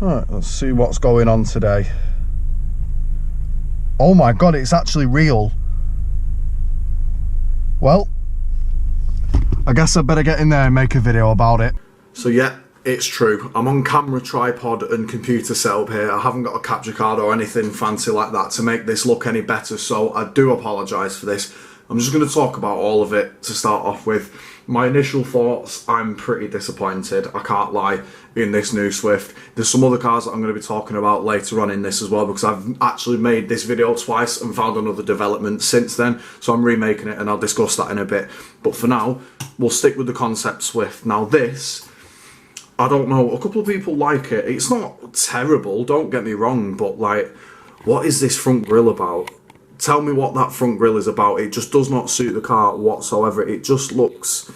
Alright, let's see what's going on today. Oh my god, it's actually real. Well, I guess I better get in there and make a video about it. So yeah, it's true. I'm on camera, tripod and computer setup here. I haven't got a capture card or anything fancy like that to make this look any better, so I do apologise for this. I'm just going to talk about all of it to start off with. My initial thoughts, I'm pretty disappointed, I can't lie, in this new Swift. There's some other cars that I'm going to be talking about later on in this as well, because I've actually made this video twice and found another development since then, so I'm remaking it and I'll discuss that in a bit. But for now, we'll stick with the Concept Swift. Now this, I don't know, a couple of people like it. It's not terrible, don't get me wrong, but like, what is this front grille about? Tell me what that front grille is about. It just does not suit the car whatsoever. It just looks,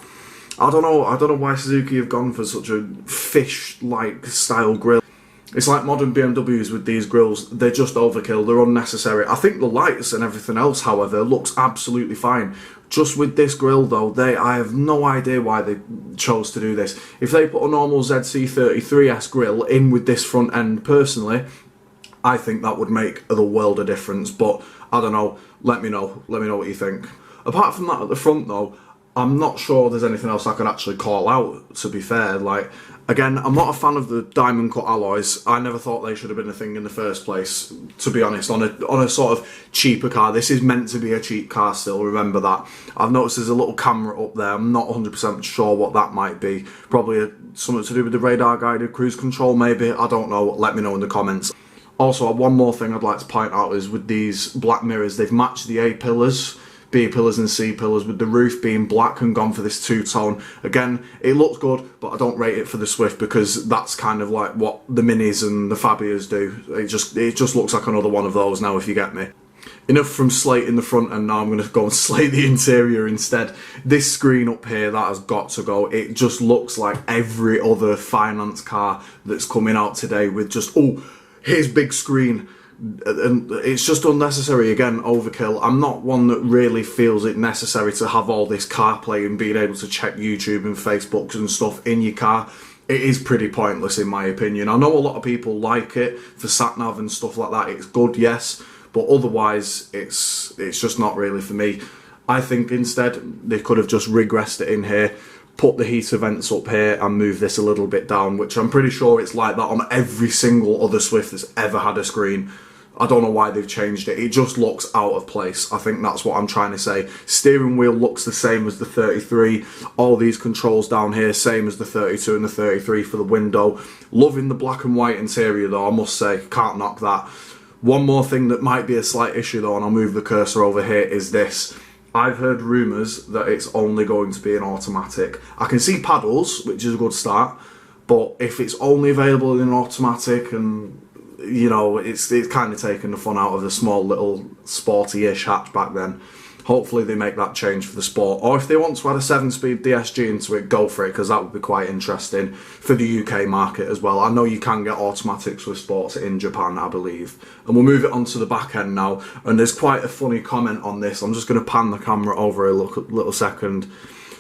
I don't know why Suzuki have gone for such a fish-like style grille. It's like modern BMWs with these grills. They're just overkill, they're unnecessary. I think the lights and everything else, however, looks absolutely fine. Just with this grille though, I have no idea why they chose to do this. If they put a normal ZC33S grille in with this front end, personally, I think that would make the world of difference, but I don't know, let me know what you think. Apart from that at the front though, I'm not sure there's anything else I could actually call out, to be fair. Like, again, I'm not a fan of the diamond cut alloys. I never thought they should have been a thing in the first place, to be honest, on a sort of cheaper car. This is meant to be a cheap car still, remember that. I've noticed there's a little camera up there, I'm not 100% sure what that might be. Probably something to do with the radar guided cruise control maybe, I don't know, let me know in the comments. Also, one more thing I'd like to point out is with these black mirrors, they've matched the A pillars, B pillars and C pillars, with the roof being black and gone for this two-tone. Again, it looks good, but I don't rate it for the Swift because that's kind of like what the Minis and the Fabias do. It just looks like another one of those now, if you get me. Enough from slating the front, and now I'm going to go and slate the interior instead. This screen up here, that has got to go. It just looks like every other finance car that's coming out today with just, oh, here's big screen, and it's just unnecessary. Again, overkill. I'm not one that really feels it necessary to have all this CarPlay and being able to check YouTube and Facebook and stuff in your car. It is pretty pointless in my opinion. I know a lot of people like it for sat-nav and stuff like that. It's good, yes, but otherwise it's just not really for me. I think instead they could have just regressed it in here, put the heater vents up here and move this a little bit down, which I'm pretty sure it's like that on every single other Swift that's ever had a screen. I don't know why they've changed it. It just looks out of place. I think that's what I'm trying to say. Steering wheel looks the same as the 33. All these controls down here, same as the 32 and the 33 for the window. Loving the black and white interior though, I must say. Can't knock that. One more thing that might be a slight issue though, and I'll move the cursor over here, is this. I've heard rumours that it's only going to be an automatic. I can see paddles, which is a good start, but if it's only available in an automatic, and you know, it's kind of taken the fun out of the small little sporty-ish hatchback then. Hopefully they make that change for the Sport, or if they want to add a 7-speed DSG into it, go for it, because that would be quite interesting for the UK market as well. I know you can get automatics with Sports in Japan, I believe. And we'll move it onto the back end now, and there's quite a funny comment on this. I'm just going to pan the camera over a little second.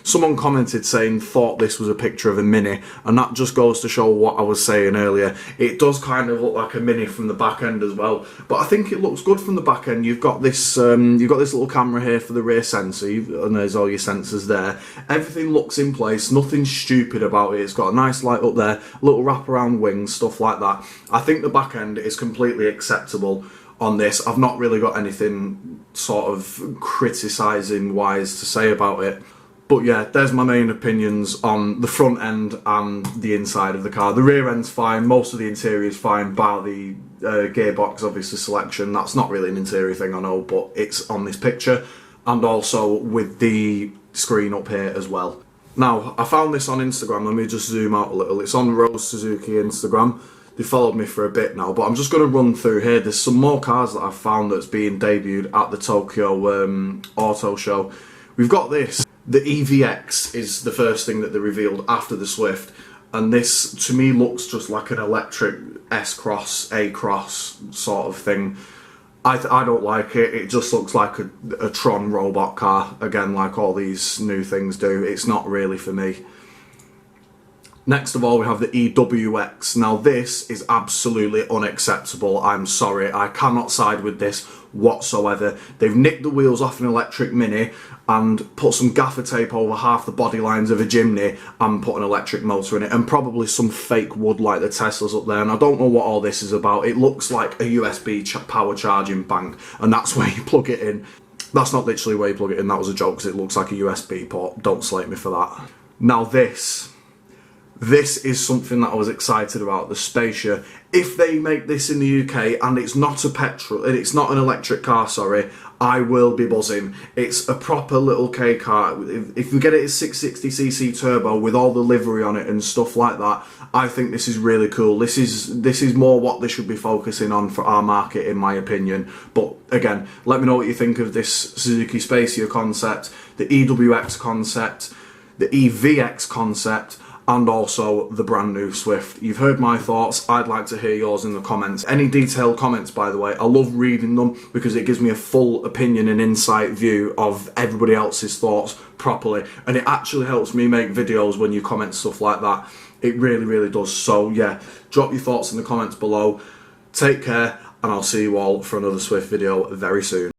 Someone commented saying, thought this was a picture of a Mini, and that just goes to show what I was saying earlier. It does kind of look like a Mini from the back end as well, but I think it looks good from the back end. You've got this little camera here for the rear sensor, and there's all your sensors there. Everything looks in place, nothing stupid about it. It's got a nice light up there, little wraparound wings, stuff like that. I think the back end is completely acceptable on this. I've not really got anything sort of criticising wise to say about it. But yeah, there's my main opinions on the front end and the inside of the car. The rear end's fine, most of the interior is fine, bar the gearbox obviously selection. That's not really an interior thing, I know, but it's on this picture. And also with the screen up here as well. Now, I found this on Instagram, let me just zoom out a little. It's on Rose Suzuki Instagram. They followed me for a bit now, but I'm just going to run through here. There's some more cars that I've found that's being debuted at the Tokyo Auto Show. We've got this. The EVX is the first thing that they revealed after the Swift, and this to me looks just like an electric S-Cross, A-Cross sort of thing. I don't like it. It just looks like a Tron robot car, again, like all these new things do. It's not really for me. Next of all, we have the EWX. Now this is absolutely unacceptable. I'm sorry, I cannot side with this whatsoever. They've nicked the wheels off an electric Mini and put some gaffer tape over half the body lines of a Jimny and put an electric motor in it, and probably some fake wood like the Teslas up there. And I don't know what all this is about. It looks like a USB power charging bank, and that's where you plug it in. That's not literally where you plug it in, that was a joke because it looks like a USB port. Don't slate me for that. Now this is something that I was excited about, the Spacia. If they make this in the UK and it's not a petrol, and it's not an electric car, sorry, I will be buzzing. It's a proper little K car. If you get it as 660cc turbo with all the livery on it and stuff like that, I think this is really cool. This is more what they should be focusing on for our market, in my opinion. But again, let me know what you think of this Suzuki Spacia concept, the EWX concept, the EVX concept, and also the brand new Swift. You've heard my thoughts. I'd like to hear yours in the comments. Any detailed comments, by the way, I love reading them because it gives me a full opinion and insight view of everybody else's thoughts properly, and it actually helps me make videos when you comment stuff like that. It really, really does. So yeah, drop your thoughts in the comments below. Take care, and I'll see you all for another Swift video very soon.